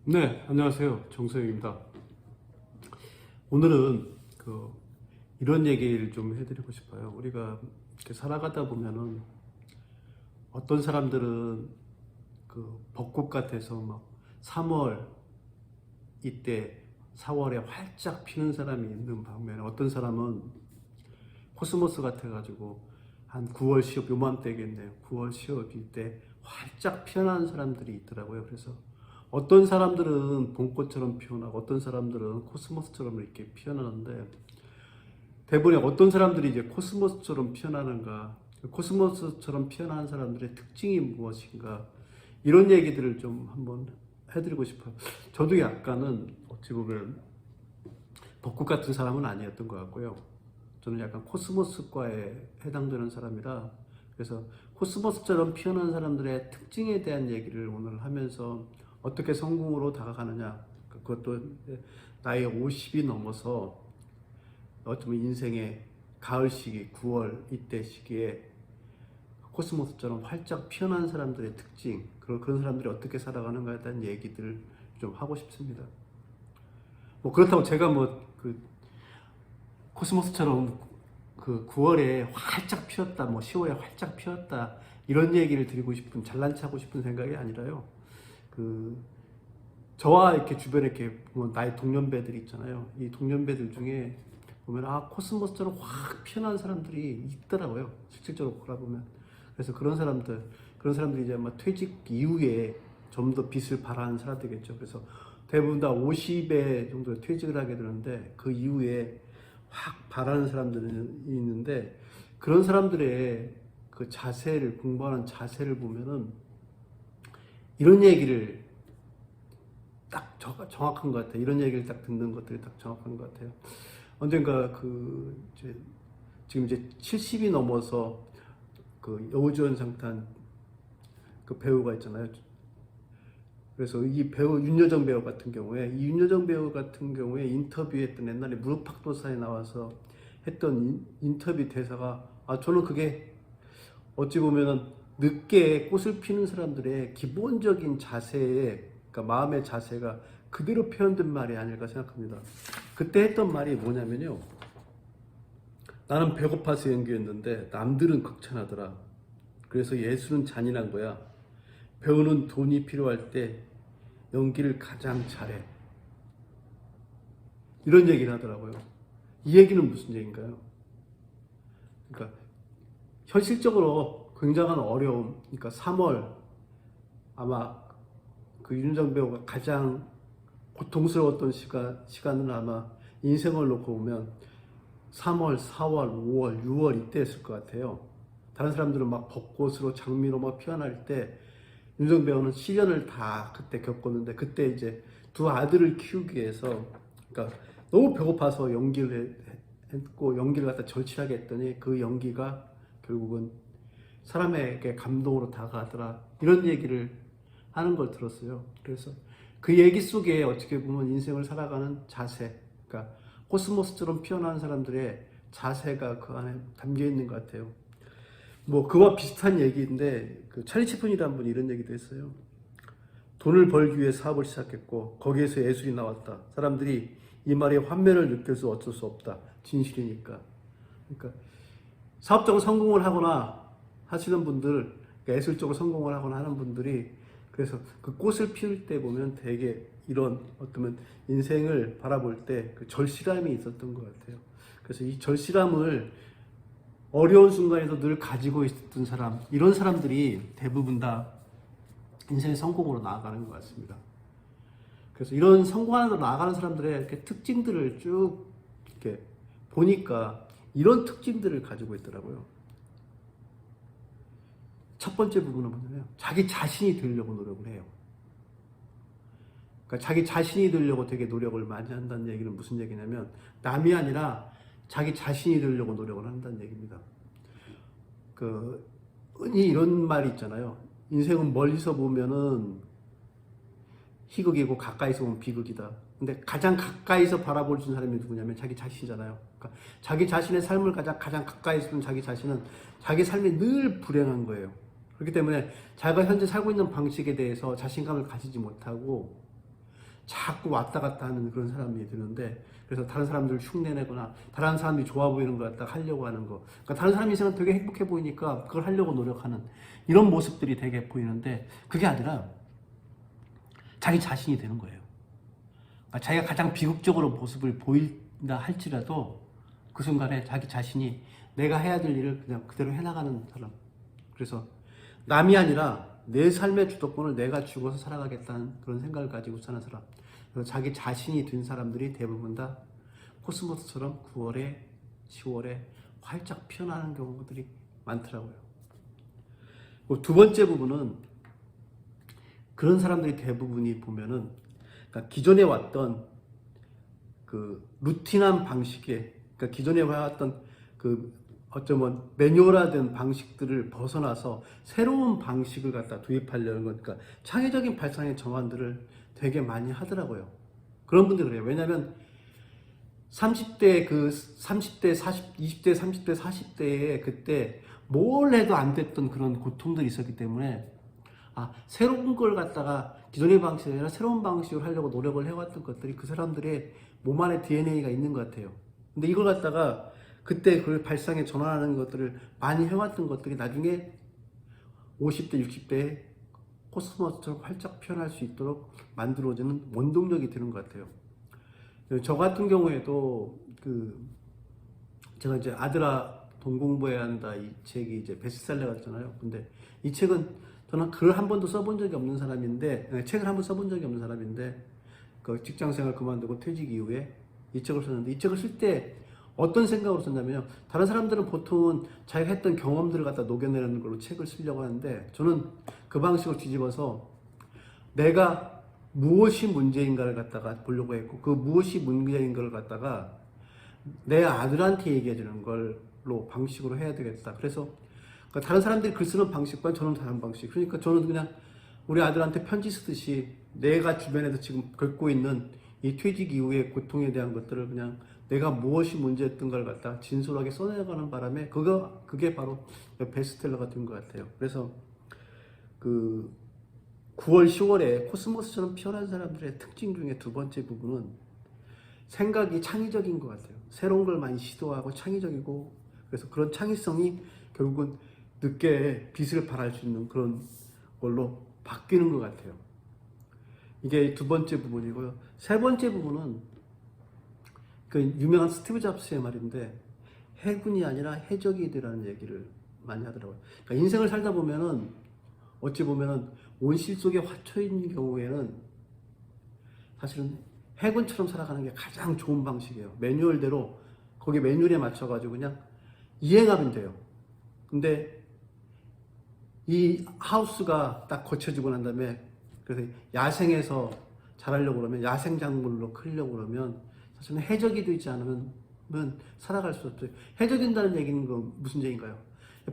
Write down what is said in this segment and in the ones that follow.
네, 안녕하세요. 정서영입니다. 오늘은 이런 얘기를 좀 해드리고 싶어요. 우리가 이렇게 살아가다 보면은 어떤 사람들은 벚꽃 같아서 막 3월 이때 4월에 활짝 피는 사람이 있는 반면에 어떤 사람은 코스모스 같아가지고 한 9월 10월 요맘때겠네요. 9월 10월 이때 활짝 피어나는 사람들이 있더라고요. 그래서 어떤 사람들은 봄꽃처럼 피어나고 어떤 사람들은 코스모스처럼 이렇게 피어나는데 대부분 어떤 사람들이 이제 코스모스처럼 피어나는가, 코스모스처럼 피어나는 사람들의 특징이 무엇인가 이런 얘기들을 좀 한번 해드리고 싶어요. 저도 약간은 어찌 보면 벚꽃 같은 사람은 아니었던 것 같고요. 저는 약간 코스모스과에 해당되는 사람이라 그래서 코스모스처럼 피어난 사람들의 특징에 대한 얘기를 오늘 하면서 어떻게 성공으로 다가가느냐, 그것도 나이 50이 넘어서 어쩌면 인생의 가을 시기 9월 이때 시기에 코스모스처럼 활짝 피어난 사람들의 특징, 그런 사람들이 어떻게 살아가는가에 대한 얘기들을 좀 하고 싶습니다. 뭐 그렇다고 제가 코스모스처럼 9월에 활짝 피었다, 뭐 10월에 활짝 피었다 이런 얘기를 드리고 싶은, 잘난 체 하고 싶은 생각이 아니라요. 그 저와 이렇게 주변에 이렇게 보면 나의 동년배들이 있잖아요. 이 동년배들 중에 보면 코스모스처럼 확 피어난 사람들이 있더라고요. 실질적으로 돌아보면. 그래서 그런 사람들이 이제 아마 퇴직 이후에 좀 더 빛을 발하는 사람들이겠죠. 그래서 대부분 다 50에 정도 퇴직을 하게 되는데 그 이후에 확 발하는 사람들이 있는데 그런 사람들의 그 자세를 공부하는 자세를 보면은 이런 얘기를 딱 정확한 것 같아요. 이런 얘기를 딱 듣는 것들이 딱 정확한 것 같아요. 언젠가 지금 이제 70이 넘어서 여우주연상탄 그 배우가 있잖아요. 그래서 이 배우 윤여정 배우 같은 경우에 인터뷰했던 옛날에 무릎팍도사에 나와서 했던 인터뷰 대사가 저는 그게 어찌 보면은 늦게 꽃을 피는 사람들의 기본적인 자세에, 그러니까 마음의 자세가 그대로 표현된 말이 아닐까 생각합니다. 그때 했던 말이 뭐냐면요. 나는 배고파서 연기했는데 남들은 극찬하더라. 그래서 예술은 잔인한 거야. 배우는 돈이 필요할 때 연기를 가장 잘해. 이런 얘기를 하더라고요. 이 얘기는 무슨 얘기인가요? 그러니까 현실적으로 굉장한 어려움, 그러니까 3월 아마 윤정 배우가 가장 고통스러웠던 시간은 아마 인생을 놓고 보면 3월, 4월, 5월, 6월 이때였을 것 같아요. 다른 사람들은 막 벚꽃으로 장미로 막 피어날 때 윤정 배우는 시련을 다 그때 겪었는데 그때 이제 두 아들을 키우기 위해서 그러니까 너무 배고파서 연기를 했고 연기를 갖다 절실하게 했더니 그 연기가 결국은 사람에게 감동으로 다가가더라 이런 얘기를 하는 걸 들었어요. 그래서 그 얘기 속에 어떻게 보면 인생을 살아가는 자세, 그러니까 코스모스처럼 피어나는 사람들의 자세가 그 안에 담겨 있는 것 같아요. 뭐 그와 비슷한 얘기인데 찰리 채플린이라는 분이 이런 얘기도 했어요. 돈을 벌기 위해 사업을 시작했고 거기에서 예술이 나왔다. 사람들이 이 말에 환멸을 느껴서 어쩔 수 없다. 진실이니까. 그러니까 사업적으로 성공을 하거나 하시는 분들, 그러니까 예술적으로 성공을 하거나 하는 분들이 그래서 그 꽃을 피울 때 보면 되게 이런 어쩌면 인생을 바라볼 때 그 절실함이 있었던 것 같아요. 그래서 이 절실함을 어려운 순간에도 늘 가지고 있었던 사람, 이런 사람들이 대부분 다 인생의 성공으로 나아가는 것 같습니다. 그래서 이런 성공하는 나아가는 사람들의 이렇게 특징들을 쭉 이렇게 보니까 이런 특징들을 가지고 있더라고요. 첫 번째 부분은 뭐냐면 자기 자신이 되려고 노력을 해요. 그러니까 자기 자신이 되려고 되게 노력을 많이 한다는 얘기는 무슨 얘기냐면 남이 아니라 자기 자신이 되려고 노력을 한다는 얘기입니다. 흔히 이런 말이 있잖아요. 인생은 멀리서 보면은 희극이고 가까이서 보면 비극이다. 근데 가장 가까이서 바라볼 수 있는 사람이 누구냐면 자기 자신이잖아요. 그러니까 자기 자신의 삶을 가장 가까이서 보는 자기 자신은 자기 삶이 늘 불행한 거예요. 그렇기 때문에 자기가 현재 살고 있는 방식에 대해서 자신감을 가지지 못하고 자꾸 왔다 갔다 하는 그런 사람이 되는데, 그래서 다른 사람들을 흉내내거나 다른 사람이 좋아 보이는 걸 갖다 하려고 하는 거, 그러니까 다른 사람 인생은 되게 행복해 보이니까 그걸 하려고 노력하는 이런 모습들이 되게 보이는데, 그게 아니라 자기 자신이 되는 거예요. 그러니까 자기가 가장 비극적으로 모습을 보인다 할지라도 그 순간에 자기 자신이 내가 해야 될 일을 그냥 그대로 해나가는 사람. 그래서 남이 아니라 내 삶의 주도권을 내가 쥐고서 살아가겠다는 그런 생각을 가지고 사는 사람. 그래서 자기 자신이 된 사람들이 대부분 다 코스모스처럼 9월에 10월에 활짝 피어나는 경우들이 많더라고요. 두 번째 부분은 그런 사람들이 대부분이 보면은, 그러니까 기존에 왔던 그 루틴한 방식에, 그러니까 기존에 와왔던 그 어쩌면 매뉴얼화된 방식들을 벗어나서 새로운 방식을 갖다 도입하려는 거니까 창의적인 발상의 전환들을 되게 많이 하더라고요. 그런 분들 그래요. 왜냐하면 30대 40, 20대 30대 40대에 그때 뭘 해도 안 됐던 그런 고통들이 있었기 때문에, 새로운 걸 갖다가 기존의 방식이 아니라 새로운 방식으로 하려고 노력을 해왔던 것들이 그 사람들의 몸 안에 DNA가 있는 것 같아요. 근데 이걸 갖다가 그때 그 발상에 전환하는 것들을 많이 해왔던 것들이 나중에 50대, 60대에 코스모스처럼 활짝 피어날 수 있도록 만들어지는 원동력이 되는 것 같아요. 저 같은 경우에도 제가 이제 아들아 돈 공부해야 한다 이 책이 이제 베스트셀러가 됐잖아요. 근데 이 책은 저는 글을 한 번도 써본 적이 없는 사람인데, 책을 한 번 써본 적이 없는 사람인데, 그 직장생활 그만두고 퇴직 이후에 이 책을 썼는데, 이 책을 쓸 때 어떤 생각으로 썼냐면요. 다른 사람들은 보통은 자기가 했던 경험들을 갖다 녹여내는 걸로 책을 쓰려고 하는데, 저는 그 방식을 뒤집어서 내가 무엇이 문제인가를 갖다가 보려고 했고, 그 무엇이 문제인가를 갖다가 내 아들한테 얘기해 주는 걸로 방식으로 해야 되겠다. 그래서 다른 사람들이 글 쓰는 방식과 저는 다른 방식. 그러니까 저는 그냥 우리 아들한테 편지 쓰듯이 내가 주변에서 지금 겪고 있는 이 퇴직 이후의 고통에 대한 것들을 그냥 내가 무엇이 문제였던가를 갖다 진솔하게 써내가는 바람에 그게 바로 베스트셀러가 된 것 같아요. 그래서 그 9월, 10월에 코스모스처럼 피어난 사람들의 특징 중에 두 번째 부분은 생각이 창의적인 것 같아요. 새로운 걸 많이 시도하고 창의적이고, 그래서 그런 창의성이 결국은 늦게 빛을 발할 수 있는 그런 걸로 바뀌는 것 같아요. 이게 두 번째 부분이고요. 세 번째 부분은 그 유명한 스티브 잡스의 말인데, 해군이 아니라 해적이 되라는 얘기를 많이 하더라고요. 그러니까 인생을 살다 보면은 어찌 보면은 온실 속에 화초인 경우에는 사실은 해군처럼 살아가는 게 가장 좋은 방식이에요. 매뉴얼대로 거기 매뉴얼에 맞춰가지고 그냥 이행하면 돼요. 근데 이 하우스가 딱 거쳐지고 난 다음에, 그래서 야생에서 자라려고 그러면, 야생 작물로 크려고 그러면 사실은 해적이 되지 않으면 살아갈 수 없어요. 해적인다는 얘기는 무슨 얘기인가요?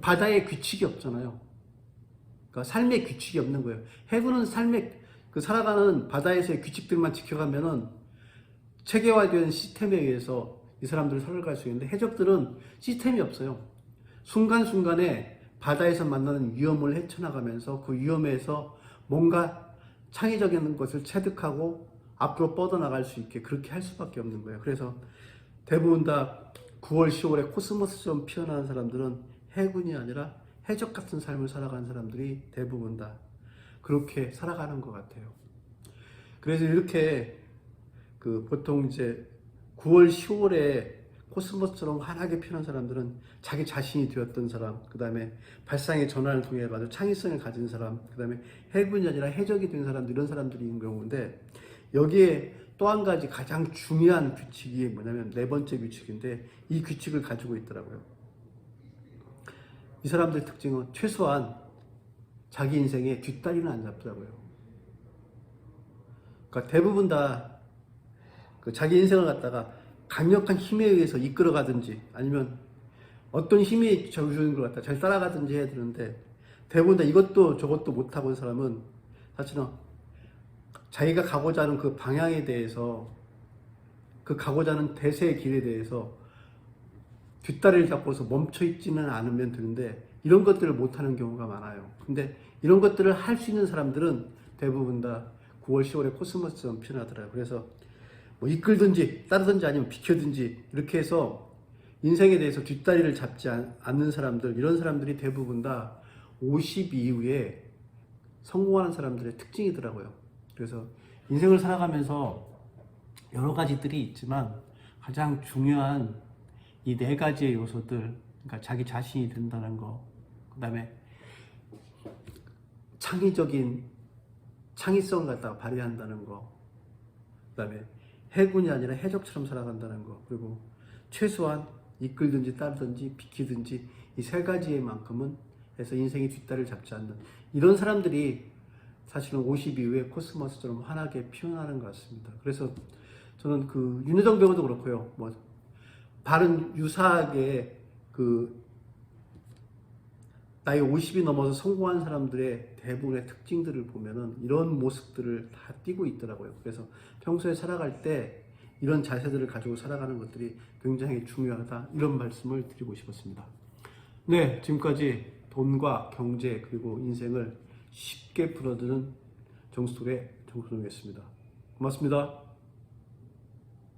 바다에 규칙이 없잖아요. 그러니까 삶의 규칙이 없는 거예요. 해군은 삶의 살아가는 바다에서의 규칙들만 지켜가면은 체계화된 시스템에 의해서 이 사람들을 살아갈 수 있는데, 해적들은 시스템이 없어요. 순간순간에 바다에서 만나는 위험을 헤쳐나가면서 그 위험에서 뭔가 창의적인 것을 체득하고 앞으로 뻗어나갈 수 있게 그렇게 할 수밖에 없는 거예요. 그래서 대부분 다 9월, 10월에 코스모스처럼 피어나는 사람들은 해군이 아니라 해적 같은 삶을 살아가는 사람들이 대부분 다 그렇게 살아가는 것 같아요. 그래서 이렇게 보통 이제 9월, 10월에 코스모스처럼 환하게 피어난 사람들은 자기 자신이 되었던 사람, 그 다음에 발상의 전환을 통해 가지고 창의성을 가진 사람, 그 다음에 해군이 아니라 해적이 된 사람들, 이런 사람들인 경우인데, 여기에 또 한 가지 가장 중요한 규칙이 뭐냐면 네 번째 규칙인데, 이 규칙을 가지고 있더라고요. 이 사람들의 특징은 최소한 자기 인생에 뒷다리는 안 잡더라고요. 그러니까 대부분 다 자기 인생을 갖다가 강력한 힘에 의해서 이끌어가든지, 아니면 어떤 힘이 주는 걸 갖다 잘 따라가든지 해야 되는데, 대부분 다 이것도 저것도 못하고 있는 사람은 사실은 자기가 가고자 하는 그 방향에 대해서, 그 가고자 하는 대세의 길에 대해서 뒷다리를 잡고서 멈춰있지는 않으면 되는데, 이런 것들을 못하는 경우가 많아요. 근데 이런 것들을 할 수 있는 사람들은 대부분 다 9월, 10월에 코스모스처럼 피어나더라고요. 그래서 뭐 이끌든지 따르든지 아니면 비켜든지 이렇게 해서 인생에 대해서 뒷다리를 잡지 않는 사람들, 이런 사람들이 대부분 다 50 이후에 성공하는 사람들의 특징이더라고요. 그래서 인생을 살아가면서 여러 가지들이 있지만 가장 중요한 이 네 가지의 요소들, 그러니까 자기 자신이 된다는 거, 그 다음에 창의적인 창의성을 갖다가 발휘한다는 거, 그 다음에 해군이 아니라 해적처럼 살아간다는 거, 그리고 최소한 이끌든지 따르든지 비키든지 이 세 가지의 만큼은 해서 인생이 뒷다리를 잡지 않는 이런 사람들이 사실은 50 이후에 코스모스처럼 환하게 피어나는 것 같습니다. 그래서 저는 그 윤여정 배우도 그렇고요. 뭐 다른 유사하게 그 나이 50이 넘어서 성공한 사람들의 대부분의 특징들을 보면은 이런 모습들을 다 띠고 있더라고요. 그래서 평소에 살아갈 때 이런 자세들을 가지고 살아가는 것들이 굉장히 중요하다, 이런 말씀을 드리고 싶었습니다. 네, 지금까지 돈과 경제 그리고 인생을 쉽게 풀어드는 정수돌의 정순홍이었습니다. 고맙습니다.